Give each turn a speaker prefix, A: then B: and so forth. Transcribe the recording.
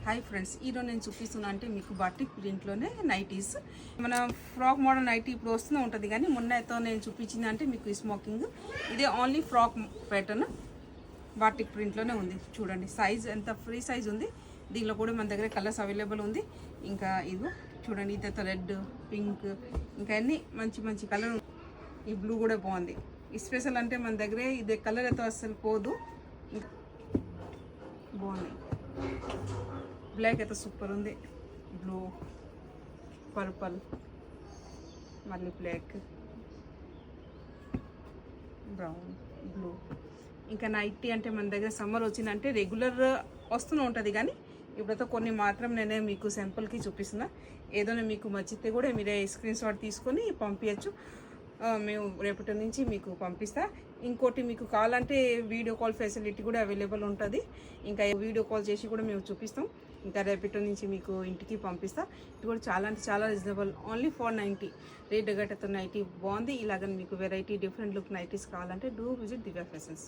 A: Hi friends, ఈరోజు నేను చూపిస్తున్నా అంటే మీకు బాటిక్ ప్రింట్లోనే నైటీస్. మన ఫ్రాక్ మోడల్ నైటీ ఇప్పుడు వస్తూనే ఉంటుంది, కానీ మొన్నతో నేను చూపించింది అంటే మీకు స్మోకింగ్. ఇదే ఓన్లీ ఫ్రాక్ ప్యాటర్న్ బాటిక్ ప్రింట్లోనే ఉంది. చూడండి సైజ్ ఎంత ఫ్రీ సైజ్ ఉంది. దీనిలో కూడా మన దగ్గర కలర్స్ అవైలబుల్ ఉంది. ఇంకా ఇదిగో చూడండి, ఇదైతే రెడ్, పింక్, ఇంకా అన్ని మంచి మంచి కలర్. ఈ బ్లూ కూడా బాగుంది. స్పెషల్ అంటే మన దగ్గర ఇదే కలర్ అయితే అసలు పోదు. బాగుంది. బ్లాక్ అయితే సూపర్ ఉంది. బ్లూ, పర్పల్, మళ్ళీ బ్లాక్, బ్రౌన్, బ్లూ. ఇంకా నైటీ అంటే మన దగ్గర సమ్మర్ వచ్చిందంటే రెగ్యులర్ వస్తూనే ఉంటుంది, కానీ ఇప్పుడైతే కొన్ని మాత్రం నేనే మీకు సింపుల్కి చూపిస్తున్నా. ఏదైనా మీకు నచ్చితే కూడా మీరే స్క్రీన్ షాట్ తీసుకొని పంపించచ్చు. మేము రేపటి నుంచి మీకు పంపిస్తా. ఇంకోటి మీకు కావాలంటే వీడియో కాల్ ఫెసిలిటీ కూడా అవైలబుల్ ఉంటుంది. ఇంకా వీడియో కాల్ చేసి కూడా మేము చూపిస్తాం. ఇంకా రేపటి నుంచి మీకు ఇంటికి పంపిస్తా. ఇది కూడా చాలా అంటే చాలా రీజనబుల్, ఓన్లీ 490 రేట్ గట్టతో నైటీ బాగుంది. ఇలాగని మీకు వెరైటీ డిఫరెంట్ లుక్ నైటీస్ కావాలంటే డూ విజిట్ దివ్య ఫ్యాషన్స్.